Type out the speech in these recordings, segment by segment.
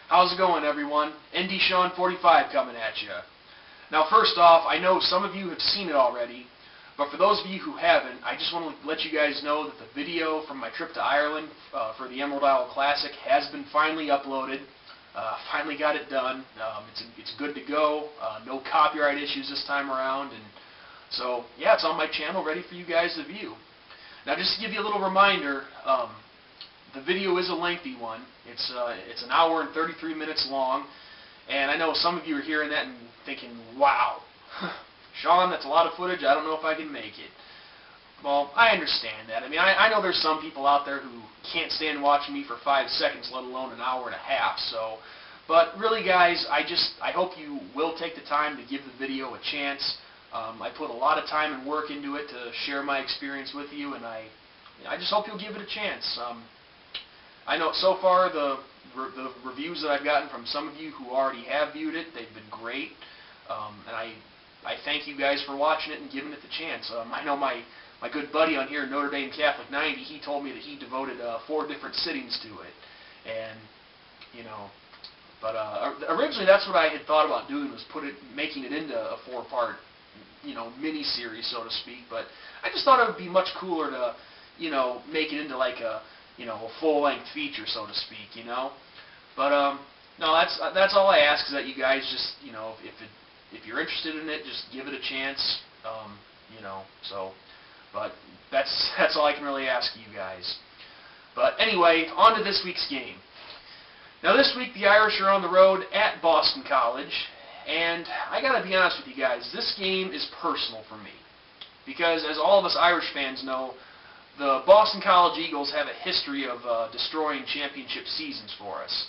How's it going, everyone? ND Sean 45 coming at you. Now, first off, I know some of you have seen it already, but for those of you who haven't, I just want to let you guys know that the video from my trip to Ireland for the Emerald Isle Classic has been finally uploaded. Finally got it done. It's good to go. No copyright issues this time around, and so yeah, it's on my channel, ready for you guys to view. Now, just to give you a little reminder, the video is a lengthy one. It's an hour and 33 minutes long, and I know some of you are hearing that and thinking, wow, Sean, that's a lot of footage. I don't know if I can make it. Well, I understand that. I mean, I know there's some people out there who can't stand watching me for 5 seconds, let alone an hour and a half. So, but really, guys, I hope you will take the time to give the video a chance. I put a lot of time and work into it to share my experience with you, and I just hope you'll give it a chance. I know so far the reviews that I've gotten from some of you who already have viewed it, they've been great, and I thank you guys for watching it and giving it the chance. I know my good buddy on here, Notre Dame Catholic 90, he told me that he devoted 4 different sittings to it, and but originally that's what I had thought about doing, was making it into a 4-part mini-series, so to speak. But I just thought it would be much cooler to make it into like a a full-length feature, so to speak, But no, that's all I ask, is that you guys just, if you're interested in it, just give it a chance, So, but that's all I can really ask you guys. But anyway, on to this week's game. Now, this week the Irish are on the road at Boston College, and I gotta be honest with you guys, this game is personal for me, because as all of us Irish fans know, the Boston College Eagles have a history of destroying championship seasons for us.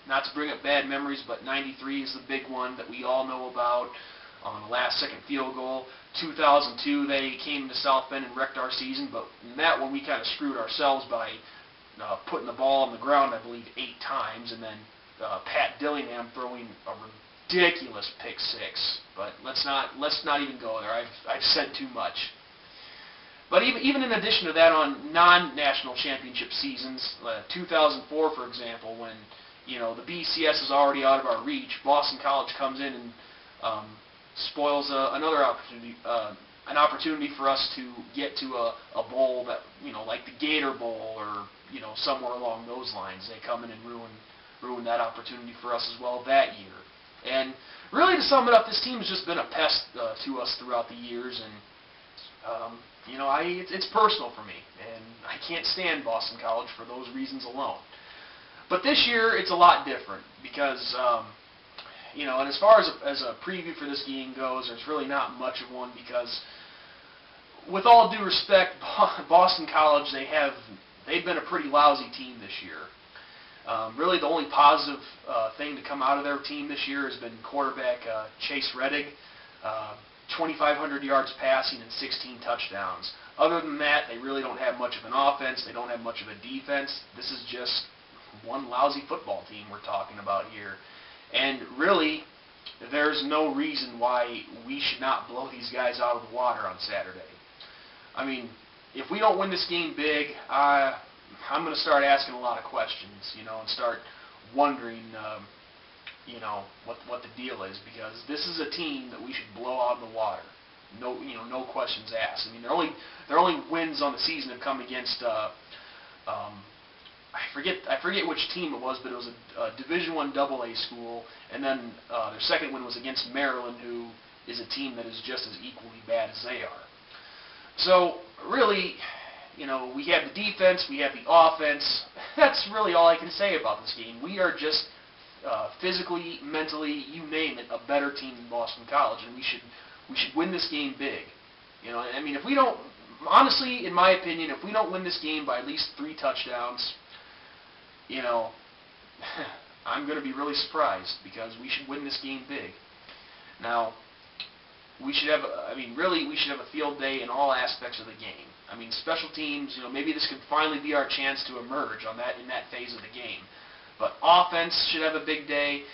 Not to bring up bad memories, but '93 is the big one that we all know about, on the last-second field goal. 2002, they came to South Bend and wrecked our season, but in that one we kind of screwed ourselves by putting the ball on the ground, I believe, 8 times, and then Pat Dillingham throwing a ridiculous pick 6. But let's not even go there. I've said too much. But even in addition to that, on non-national championship seasons, 2004, for example, when the BCS is already out of our reach, Boston College comes in and spoils another opportunity, an opportunity for us to get to a bowl that like the Gator Bowl, or somewhere along those lines. They come in and ruin that opportunity for us as well that year. And really, to sum it up, this team has just been a pest to us throughout the years, and it's personal for me, and I can't stand Boston College for those reasons alone. But this year, it's a lot different, because, and as far as a preview for this game goes, there's really not much of one, because, with all due respect, Boston College, they've been a pretty lousy team this year. Really, the only positive thing to come out of their team this year has been quarterback Chase Reddick. 2,500 yards passing and 16 touchdowns. Other than that, they really don't have much of an offense. They don't have much of a defense. This is just one lousy football team we're talking about here. And really, there's no reason why we should not blow these guys out of the water on Saturday. I mean, if we don't win this game big, I'm going to start asking a lot of questions, and start wondering, what the deal is, because this is a team that we should blow out of the water. No questions asked. I mean, their only wins on the season have come against I forget which team it was, but it was a Division I AA school, and then their second win was against Maryland, who is a team that is just as equally bad as they are. So really, we have the defense, we have the offense. That's really all I can say about this game. We are just physically, mentally, you name it, a better team than Boston College, and we should win this game big. I mean, if we don't, honestly, in my opinion, if we don't win this game by at least 3 touchdowns, I'm going to be really surprised, because we should win this game big. Now, we should have a field day in all aspects of the game. I mean, special teams, maybe this could finally be our chance to emerge in that phase of the game. But offense should have a big day.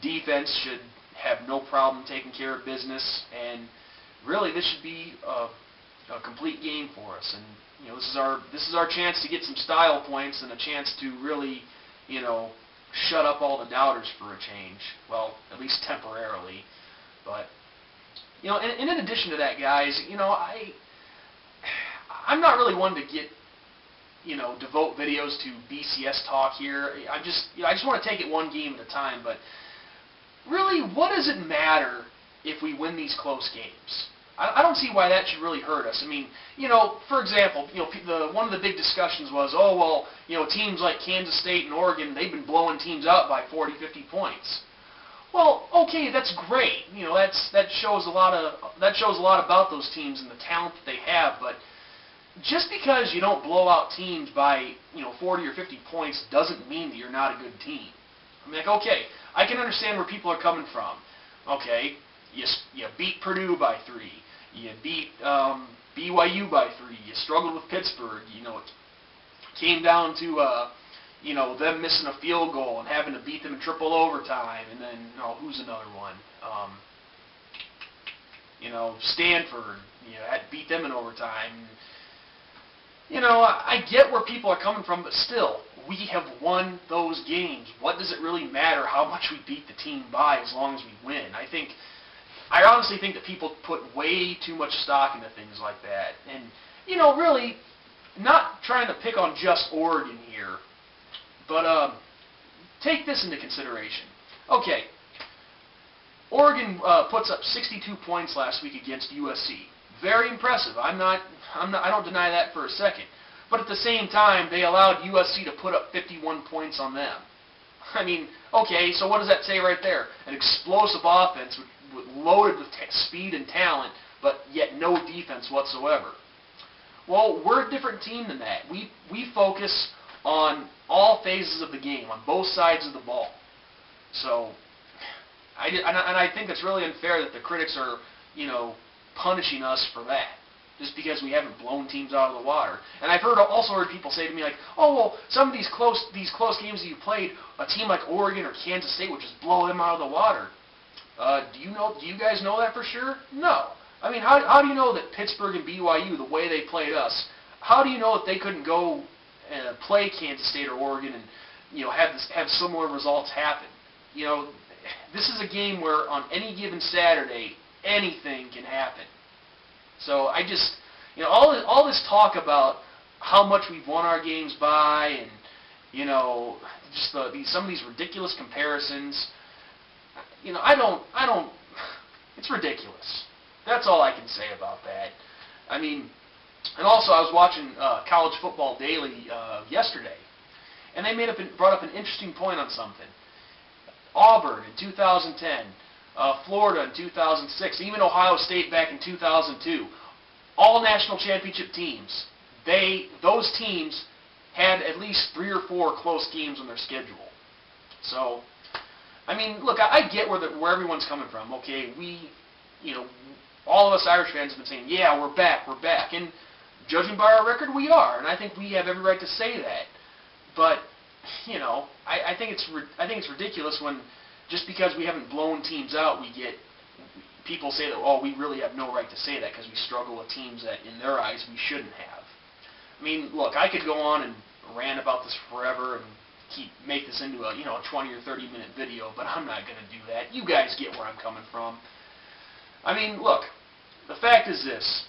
Defense should have no problem taking care of business. And really, this should be a complete game for us. And this is our chance to get some style points, and a chance to really, shut up all the doubters for a change. Well, at least temporarily. But, you know, and in addition to that, guys, you know, I'm not really one to get, you know, devote videos to BCS talk here. I just want to take it one game at a time. But really, what does it matter if we win these close games? I don't see why that should really hurt us. I mean, you know, for example, you know, one of the big discussions was, oh, well, you know, teams like Kansas State and Oregon, they've been blowing teams out by 40, 50 points. Well, okay, that's great. You know, that shows a lot about those teams and the talent that they have. But just because you don't blow out teams by, you know, 40 or 50 points doesn't mean that you're not a good team. I mean, like, okay, I can understand where people are coming from. Okay, you beat Purdue by 3. You beat BYU by 3. You struggled with Pittsburgh. You know, it came down to you know, them missing a field goal and having to beat them in triple overtime. And then, who's another one? You know, Stanford. You know, had to beat them in overtime. You know, I get where people are coming from, but still, we have won those games. What does it really matter how much we beat the team by as long as we win? I honestly think that people put way too much stock into things like that. And, you know, really, not trying to pick on just Oregon here, but take this into consideration. Okay, Oregon puts up 62 points last week against USC. Very impressive. I don't deny that for a second. But at the same time, they allowed USC to put up 51 points on them. I mean, okay, so what does that say right there? An explosive offense loaded with speed and talent, but yet no defense whatsoever. Well, we're a different team than that. We focus on all phases of the game, on both sides of the ball. So, I think it's really unfair that the critics are, you know, punishing us for that, just because we haven't blown teams out of the water. And I've also heard people say to me like, oh, well, some of these close games that you played, a team like Oregon or Kansas State would just blow them out of the water. Do you guys know that for sure? No. I mean, how do you know that Pittsburgh and BYU, the way they played us, how do you know that they couldn't go play Kansas State or Oregon and, you know, have similar results happen? You know, this is a game where on any given Saturday, anything can happen. So I just, you know, all this talk about how much we've won our games by, and, you know, just some of these ridiculous comparisons. You know, I don't. It's ridiculous. That's all I can say about that. I mean, and also I was watching College Football Daily yesterday, and they brought up an interesting point on something. Auburn in 2010, Florida in 2006, even Ohio State back in 2002, all national championship teams. Those teams had at least 3 or 4 close games on their schedule. So, I mean, look, I get where everyone's coming from. Okay, you know, all of us Irish fans have been saying, yeah, we're back, and judging by our record, we are, and I think we have every right to say that. But, you know, I think it's ridiculous when just because we haven't blown teams out, people say that, oh, we really have no right to say that because we struggle with teams that, in their eyes, we shouldn't have. I mean, look, I could go on and rant about this forever and make this into a 20 or 30 minute video, but I'm not going to do that. You guys get where I'm coming from. I mean, look, the fact is this: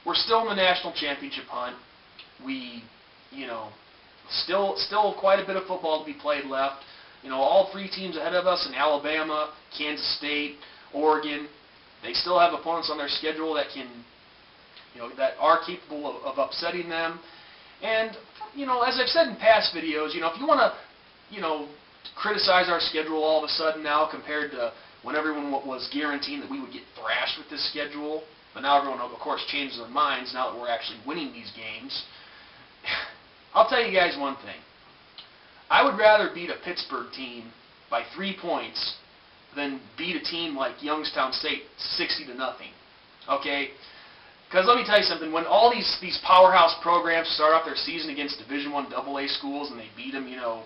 we're still in the national championship hunt. We, you know, still quite a bit of football to be played left. You know, all 3 teams ahead of us in Alabama, Kansas State, Oregon, they still have opponents on their schedule that are capable of upsetting them. And, you know, as I've said in past videos, you know, if you want to, you know, criticize our schedule all of a sudden now compared to when everyone was guaranteeing that we would get thrashed with this schedule, but now everyone, of course, changes their minds now that we're actually winning these games. I'll tell you guys one thing. I would rather beat a Pittsburgh team by 3 points than beat a team like Youngstown State 60-0. Okay? Because let me tell you something, when all these powerhouse programs start off their season against Division I AA schools and they beat them, you know,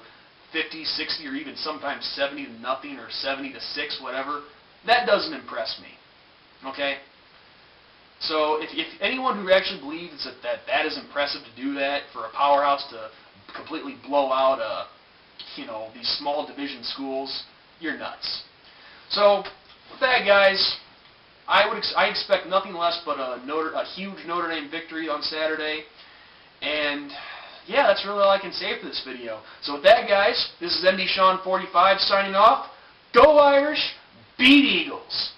50, 60, or even sometimes 70-0 or 70-6, whatever, that doesn't impress me. Okay? So if anyone who actually believes that is impressive to do that, for a powerhouse to completely blow out these small division schools, you're nuts. So, with that, guys, I expect nothing less but a huge Notre Dame victory on Saturday. And yeah, that's really all I can say for this video. So with that, guys, this is MD Sean 45 signing off. Go Irish, beat Eagles!